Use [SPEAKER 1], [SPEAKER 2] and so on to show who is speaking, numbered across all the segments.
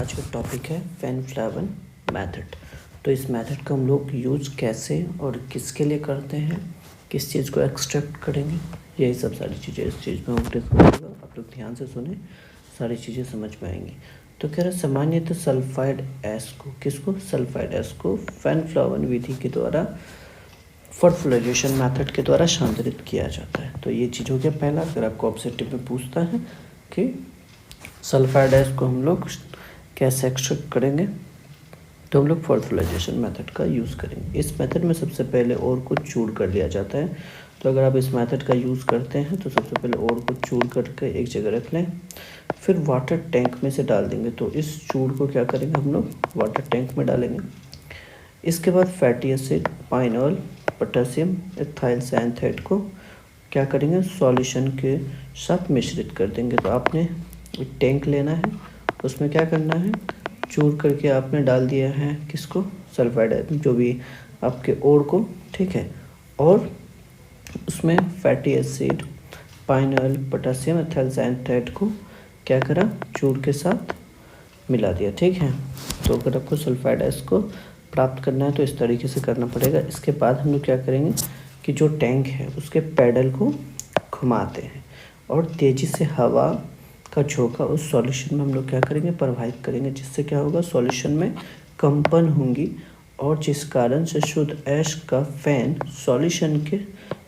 [SPEAKER 1] आज का टॉपिक है फैन फ्लावन मेथड। तो इस मेथड का हम लोग यूज़ कैसे और किसके लिए करते हैं, किस चीज़ को एक्सट्रैक्ट करेंगे, यही सब सारी चीज़ें इस चीज़ में हम डिस्कस होगा। आप लोग ध्यान से सुने, सारी चीज़ें समझ में आएंगी। तो कह रहे सामान्यतः सल्फाइड एस को, किसको, सल्फाइड एस को फैन फ्लावन विधि के द्वारा फर्टिलाइजेशन मेथड के द्वारा सांद्रित किया जाता है। तो ये चीज़ हो गया पहला। अगर आपको ऑब्जेक्टिव में पूछता है कि सल्फाइड एस को हम लोग कैसे एक्सट्रैक्ट करेंगे, तो हम लोग फर्टिलाइजेशन मेथड का यूज़ करेंगे। इस मेथड में सबसे पहले ओर को चूर कर लिया जाता है। तो अगर आप इस मेथड का यूज़ करते हैं तो सबसे पहले ओर को चूर करके एक जगह रख लें, फिर वाटर टैंक में से डाल देंगे। तो इस चूर को क्या करेंगे, हम लोग वाटर टैंक में डालेंगे। इसके बाद fatty acid, pine oil, potassium ethyl cyanide को क्या करेंगे, सॉल्यूशन के साथ मिश्रित कर देंगे। तो आपने एक टैंक लेना है, उसमें क्या करना है, चूर करके आपने डाल दिया है किसको, सल्फाइड, जो भी आपके ओर को, ठीक है। और उसमें fatty acid, pine oil, potassium ethyl cyanide को क्या करा, चूर के साथ मिला दिया, ठीक है। तो अगर आपको सल्फाइड एस को प्राप्त करना है तो इस तरीके से करना पड़ेगा। इसके बाद हम लोग क्या करेंगे कि जो टैंक है उसके पैडल को घुमाते हैं और तेज़ी से हवा का झोंका उस सॉल्यूशन में हम लोग क्या करेंगे, प्रवाहित करेंगे, जिससे क्या होगा, सॉल्यूशन में कंपन होंगी और जिस कारण से शुद्ध ऐश का फैन सॉल्यूशन के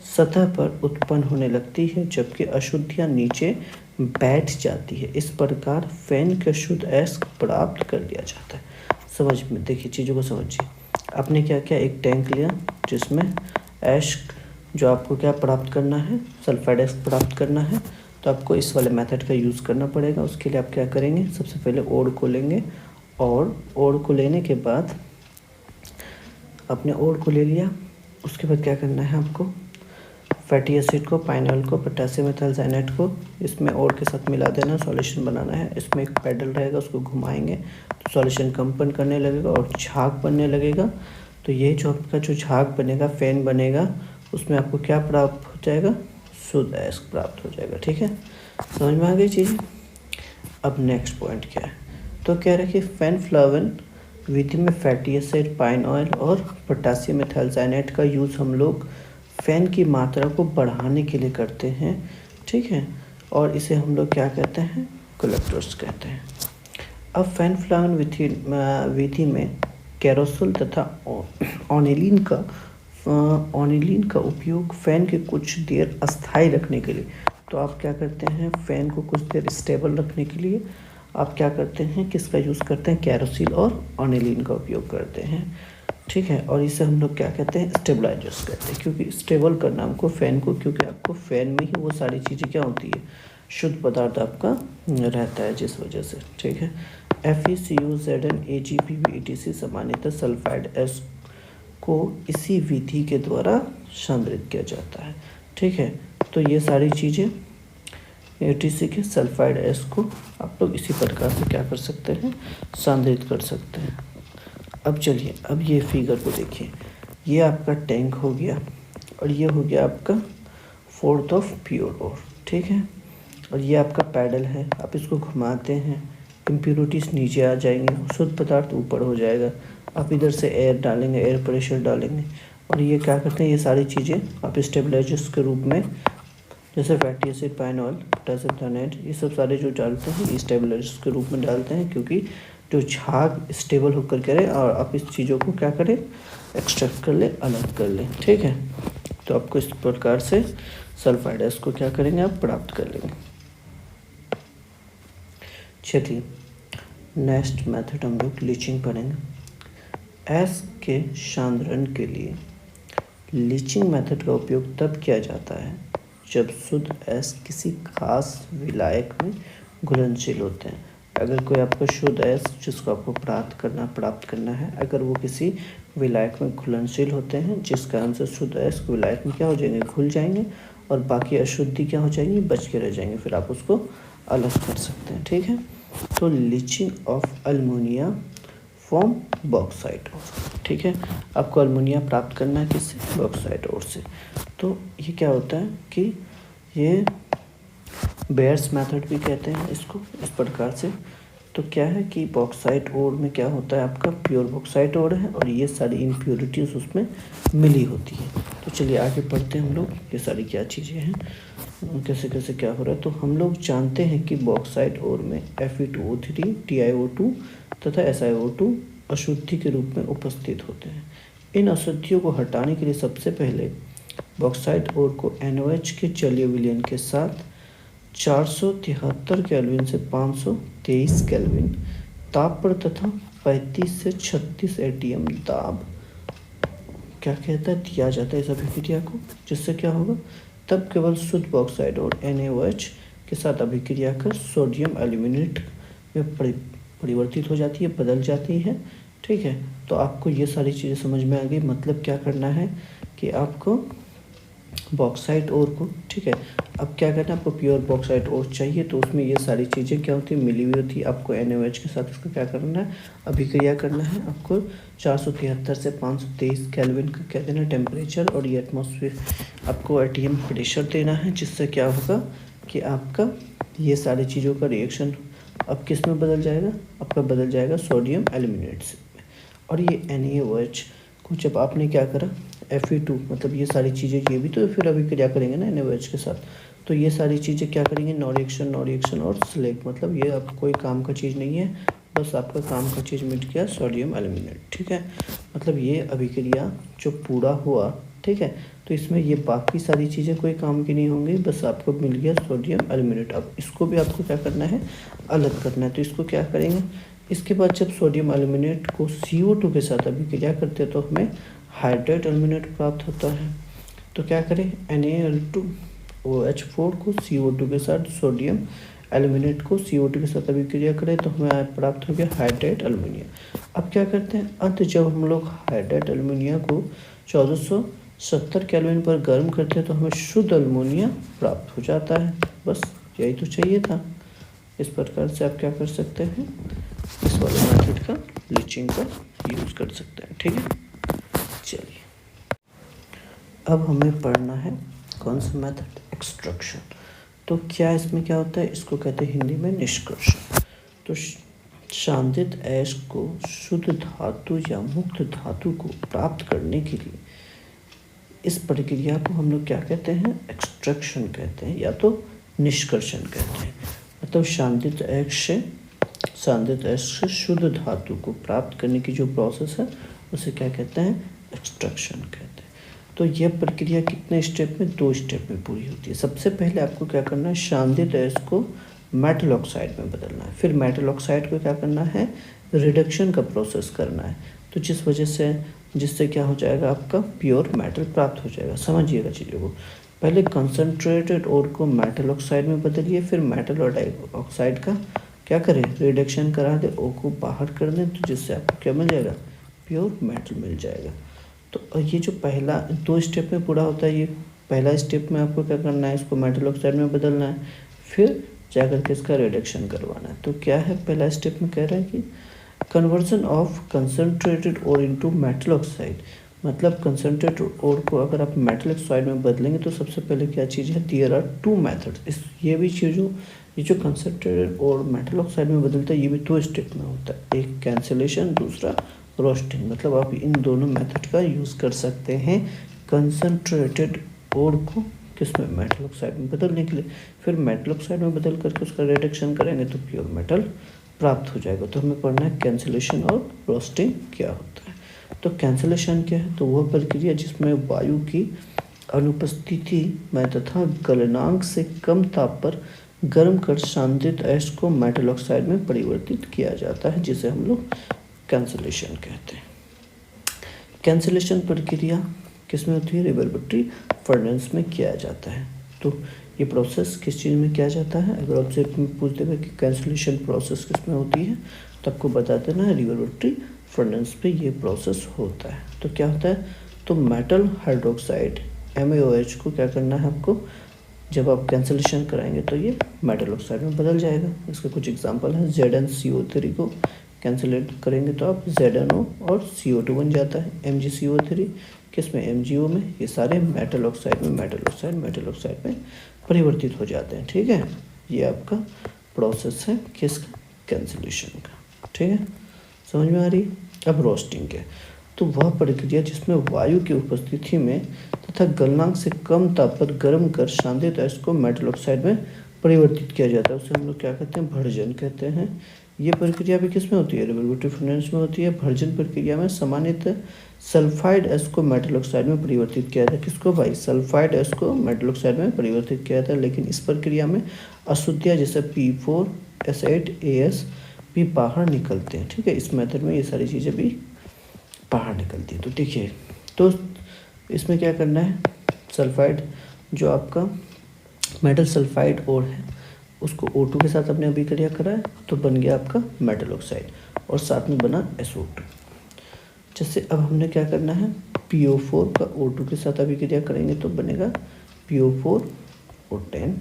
[SPEAKER 1] सतह पर उत्पन्न होने लगती है, जबकि अशुद्धियाँ नीचे बैठ जाती है। इस प्रकार फैन के शुद्ध ऐश प्राप्त कर लिया जाता है। समझ में, देखिए चीज़ों को समझिए। आपने क्या किया, एक टैंक लिया जिसमें ऐश जो आपको क्या प्राप्त करना है, सल्फाइड ऐश प्राप्त करना है। तो आपको इस वाले मेथड का यूज़ करना पड़ेगा। उसके लिए आप क्या करेंगे, सबसे पहले ओर को लेंगे और ओर को लेने के बाद आपने ओर को ले लिया। उसके बाद क्या करना है, आपको फैटी एसिड को, पाइन ऑयल को, पोटेशियम एथाइल साइनाइड को इसमें ओर के साथ मिला देना, सॉल्यूशन बनाना है। इसमें एक पैडल रहेगा, उसको घुमाएंगे तो सॉल्यूशन कंपन करने लगेगा और झाग बनने लगेगा। तो ये जो आपका जो झाग बनेगा, फैन बनेगा, उसमें आपको क्या प्राप्त हो जाएगा, शुद्ध ऐश प्राप्त हो जाएगा, ठीक है। समझ में आ गई चीज़। अब नेक्स्ट पॉइंट क्या है, तो कह रहे हैं कि फैन फ्लावन विधि में फैटी एसिड, पाइन ऑयल और पोटेशियम एथाइल साइनाइड का यूज़ हम लोग फैन की मात्रा को बढ़ाने के लिए करते हैं, ठीक है। और इसे हम लोग क्या कहते हैं, कलेक्टर्स कहते हैं। अब फैन फ्लावन विधि में कैरोसिल तथा ऑनिलीन का उपयोग फैन के कुछ देर अस्थायी रखने के लिए। तो आप क्या करते हैं, फैन को कुछ देर स्टेबल रखने के लिए आप क्या करते हैं, किसका यूज़ करते हैं, कैरोसिल और ऑनिलीन का उपयोग करते हैं, ठीक है। और इसे हम लोग क्या कहते हैं, स्टेबलाइजर्स कहते हैं, क्योंकि स्टेबल करना हमको फैन को, क्योंकि आपको फैन में ही वो सारी चीज़ें क्या होती है, शुद्ध पदार्थ आपका रहता है, जिस वजह से, ठीक है। FeCu, Zn, AgPv, etc सामान्यतः सल्फाइड एस को इसी विधि के द्वारा सांद्रित किया जाता है, ठीक है। तो ये सारी चीज़ें ATC के सल्फाइड एस को आप लोग इसी प्रकार से क्या कर सकते हैं, सांद्रित कर सकते हैं। अब चलिए, अब ये फिगर को देखिए। ये आपका टैंक हो गया और ये हो गया आपका फोर्थ ऑफ प्योर ओर, ठीक है। और ये आपका पैडल है, आप इसको घुमाते हैं, इम्प्योरिटीज़ नीचे आ जाएंगे, शुद्ध पदार्थ ऊपर हो जाएगा। आप इधर से एयर डालेंगे, एयर प्रेशर डालेंगे और ये क्या करते हैं, ये सारी चीज़ें आप स्टेबलाइजर्स के रूप में, जैसे fatty acid, pine oil, potassium cyanide, ये सब सारे जो डालते हैं ये स्टेबलाइजर्स के रूप में डालते हैं, क्योंकि जो झाग स्टेबल होकर करे और आप इस चीज़ों को क्या करें, एक्सट्रैक्ट कर ले, अलग कर लें, ठीक है। तो आपको इस प्रकार से सल्फाइड एस को क्या करेंगे, आप प्राप्त कर लेंगे। चलिए नेक्स्ट मेथड हम लोग लीचिंग पढ़ेंगे। एस के सांद्रण के लिए लीचिंग मेथड का उपयोग तब किया जाता है जब शुद्ध एस किसी खास विलायक में घुलनशील होते हैं। अगर कोई आपका शुद्ध एस जिसको आपको प्राप्त करना है, अगर वो किसी विलायक में घुलनशील होते हैं, जिस कारण से शुद्ध एस विलायक में क्या हो जाएंगे, घुल जाएंगे और बाकी अशुद्धि क्या हो जाएंगी, बच के रह जाएंगे, फिर आप उसको अलग कर सकते हैं, ठीक है। तो leaching of alumina from bauxite ore, ठीक है। आपको अल्मोनिया प्राप्त करना है किससे, बॉक्साइट ओर से। तो ये क्या होता है कि ये बेयर्स मेथड भी कहते हैं इसको, इस प्रकार से तो क्या है कि बॉक्साइट ओर में क्या होता है, आपका प्योर बॉक्साइट ओर है और ये सारी इम्प्योरिटीज़ उसमें मिली होती है। तो चलिए आगे पढ़ते हैं हम लोग, ये सारी क्या चीज़ें हैं, कैसे कैसे क्या हो रहा है। तो हम लोग जानते हैं कि बॉक्साइट ओर में Fe2O3, TiO2 तथा SiO2 अशुद्धि के रूप में उपस्थित होते हैं। इन अशुद्धियों को हटाने के लिए सबसे पहले बॉक्साइट ओर को NaOH के जलीय विलयन के साथ 473 केल्विन से 523 केल्विन ताप पर तथा 35 से 36 ATM दाब क्या कहता है दिया जाता है इस अभिक्रिया को, जिससे क्या होगा, तब केवल शुद्ध बॉक्साइड और NaOH के साथ अभिक्रिया कर सोडियम एल्यूमिनेट में परिवर्तित हो जाती है, बदल जाती है। ठीक है, तो आपको ये सारी चीज़ें समझ में आ गई। मतलब क्या करना है कि आपको बॉक्साइट ओर को, ठीक है, अब क्या करना है, आपको प्योर बॉक्साइट ओर चाहिए तो उसमें ये सारी चीज़ें क्या होती है, मिली हुई होती है। आपको NaOH के साथ इसको क्या करना है, अभिक्रिया करना है। आपको 473 से 523 केल्विन का क्या देना है, टेम्परेचर, और ये एटमॉस्फेयर आपको ATM प्रेशर देना है, जिससे क्या होगा कि आपका ये सारी चीज़ों का रिएक्शन अब किस में बदल जाएगा, आपका बदल जाएगा सोडियम एल्यूमिनेट्स में। और ये NaOH को जब आपने क्या करा, Fe2 मतलब ये सारी चीज़ें, ये भी तो फिर अभिक्रिया करेंगे ना NaOH के साथ, तो ये सारी चीज़ें क्या करेंगे, नो रिएक्शन और सिलेक्ट, मतलब ये अब कोई काम का चीज़ नहीं है, बस आपका काम का चीज़ मिट गया, सोडियम एल्यूमिनेट। ठीक है, मतलब ये अभिक्रिया जो पूरा हुआ, ठीक है, तो इसमें ये बाकी सारी चीज़ें कोई काम की नहीं होंगी, बस आपको मिल गया सोडियम एल्यूमिनेट। अब इसको भी आपको क्या करना है, अलग करना है। तो इसको क्या करेंगे, इसके बाद जब सोडियम एल्यूमिनेट को CO2 के साथ अभिक्रिया करते हैं तो हमें हाइड्रेट एल्यूमिनेट प्राप्त होता है। तो क्या करें, NaOH4 को CO2 के साथ, सोडियम एल्यूमिनेट को CO2 के साथ अभिक्रिया करें तो हमें प्राप्त हो गया हाइड्रेट एल्यूमिनियम। अब क्या करते हैं, अंत जब हम लोग हाइड्रेट एल्यूमिनियम को 1470 केल्विन पर गर्म करते हैं तो हमें शुद्ध एल्यूमिनियम प्राप्त हो जाता है। बस यही तो चाहिए था। इस प्रकार से आप क्या कर सकते हैं, इस वाले मेथड का, लीचिंग का यूज़ कर सकते हैं। ठीक है, चलिए अब हमें पढ़ना है कौन सा मेथड, एक्सट्रैक्शन। तो क्या इसमें क्या होता है, इसको कहते हैं हिंदी में निष्कर्षण। तो शांदित ऐश को शुद्ध धातु या मुक्त धातु को प्राप्त करने के लिए इस प्रक्रिया को हम लोग क्या कहते हैं, एक्सट्रैक्शन कहते हैं या तो निष्कर्षण कहते हैं। मतलब शांदित ऐश से शुद्ध धातु को प्राप्त करने की जो प्रोसेस है उसे क्या कहते हैं, एक्सट्रैक्शन कहते हैं। तो यह प्रक्रिया कितने स्टेप में, 2 स्टेप में पूरी होती है। सबसे पहले आपको क्या करना है, शांदित ऐश को मेटल ऑक्साइड में बदलना है, फिर मेटल ऑक्साइड को क्या करना है, रिडक्शन का प्रोसेस करना है। तो जिससे क्या हो जाएगा, आपका प्योर मेटल प्राप्त हो जाएगा। समझिएगा चीज़ों को, पहले कंसनट्रेटेड ओर को मेटल ऑक्साइड में बदलिए, फिर मेटल और ऑक्साइड का क्या करें, रिडक्शन करा दे, ओ को बाहर कर दें, तो जिससे आपको क्या मिल जाएगा, प्योर मेटल मिल जाएगा। तो ये जो पहला 2 स्टेप में पूरा होता है, ये पहला स्टेप में आपको क्या करना है, इसको मेटल ऑक्साइड में बदलना है, फिर जाकर के इसका रिडक्शन करवाना है। तो क्या है, पहला स्टेप में कह रहा है कि conversion of concentrated ore into metal oxide. मतलब कंसनट्रेटेड ओर को अगर आप मेटल ऑक्साइड में बदलेंगे तो सबसे पहले क्या चीज़ है, देयर आर 2 मेथड्स। ये भी चीज़ों, ये जो कंसनट्रेटेड और मेटल ऑक्साइड में बदलता है ये भी 2 स्टेप में होता है, एक कैंसिलेशन, दूसरा रोस्टिंग। मतलब आप इन दोनों मेथड का यूज़ कर सकते हैं कंसनट्रेटेड ओर को किसमें, मेटल ऑक्साइड में बदलने के लिए। फिर मेटल ऑक्साइड में बदल करके उसका रिडक्शन करेंगे तो प्योर मेटल प्राप्त हो जाएगा। तो हमें पढ़ना है कैंसिलेशन और रोस्टिंग क्या होता है। तो कैंसिलेशन क्या है, तो वह प्रक्रिया जिसमें वायु की अनुपस्थिति में तथा गलनांक से कम ताप पर गर्म कर शांदित ऐश को मेटल ऑक्साइड में परिवर्तित किया जाता है, जिसे हम लोग कैंसिलेशन कहते हैं। कैंसिलेशन प्रक्रिया किसमें होती है, रिवर्बरेटरी फर्नेस में किया जाता है। तो ये प्रोसेस किस चीज़ में किया जाता है, अगर ऑब्जेक्ट में पूछ देगा कि कैंसिलेशन प्रोसेस किस में होती है तो आपको बता देना है रिवर्बरेटरी फर्नेस पे ये प्रोसेस होता है। तो क्या होता है, तो मेटल हाइड्रोक्साइड MaOH को क्या करना है आपको, जब आप कैंसिलेशन कराएंगे तो ये मेटल ऑक्साइड में बदल जाएगा। इसके कुछ एग्जांपल है, ZnCO3 को कैंसिलेट करेंगे तो आप ZnO और CO2 बन जाता है। MgCO3 किस में, MgO में। ये सारे मेटल ऑक्साइड में परिवर्तित हो जाते हैं। ठीक है, ये आपका प्रोसेस है किसका, कैंसिलेशन का। ठीक है, समझ में आ रही। अब रोस्टिंग के, तो वह प्रक्रिया जिसमें वायु की उपस्थिति में तथा गलनांक से कम ताप पर गर्म कर शांतित अयस्क को मेटल ऑक्साइड में परिवर्तित किया जाता है, उसे हम लोग क्या कहते हैं, भर्जन कहते हैं। ये प्रक्रिया भी किस में होती है, रिवोल्यूटिव फर्नेस में होती है। भर्जन प्रक्रिया में सामान्यतः सल्फाइड अयस्क को मेटल ऑक्साइड में परिवर्तित किया जाता है। किसको भाई, सल्फाइड अयस्क को मेटल ऑक्साइड में परिवर्तित किया जाता है। लेकिन इस प्रक्रिया में अशुद्धियाँ जैसे P4S8AS भी बाहर निकलते हैं। ठीक है, इस मेथड में ये सारी चीज़ें भी बाहर निकलती है। तो देखिए, तो इसमें क्या करना है, सल्फाइड जो आपका मेटल सल्फाइड और है उसको O2 के साथ अपने अभिक्रिया कराए तो बन गया आपका मेटल ऑक्साइड और साथ में बना SO2। जैसे अब हमने क्या करना है, PO4 का O2 के साथ अभिक्रिया करेंगे तो बनेगा PO4O10।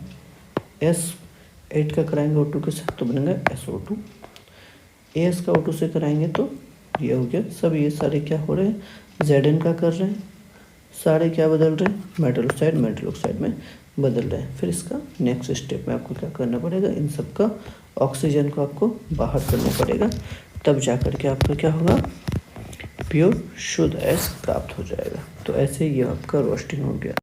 [SPEAKER 1] S8 का कराएंगे O2 के साथ तो बनेगा SO2। AS का O2 से कराएंगे तो ये हो गया। सब ये सारे क्या हो रहे हैं, Zn का कर रहे हैं, सारे क्या बदल रहे हैं, मेटल ऑक्साइड में बदल रहे हैं। फिर इसका नेक्स्ट स्टेप में आपको क्या करना पड़ेगा, इन सब का ऑक्सीजन को आपको बाहर करना पड़ेगा, तब जाकर के आपका क्या होगा, प्योर शुद्ध अयस्क प्राप्त हो जाएगा। तो ऐसे ये आपका रोस्टिंग हो गया।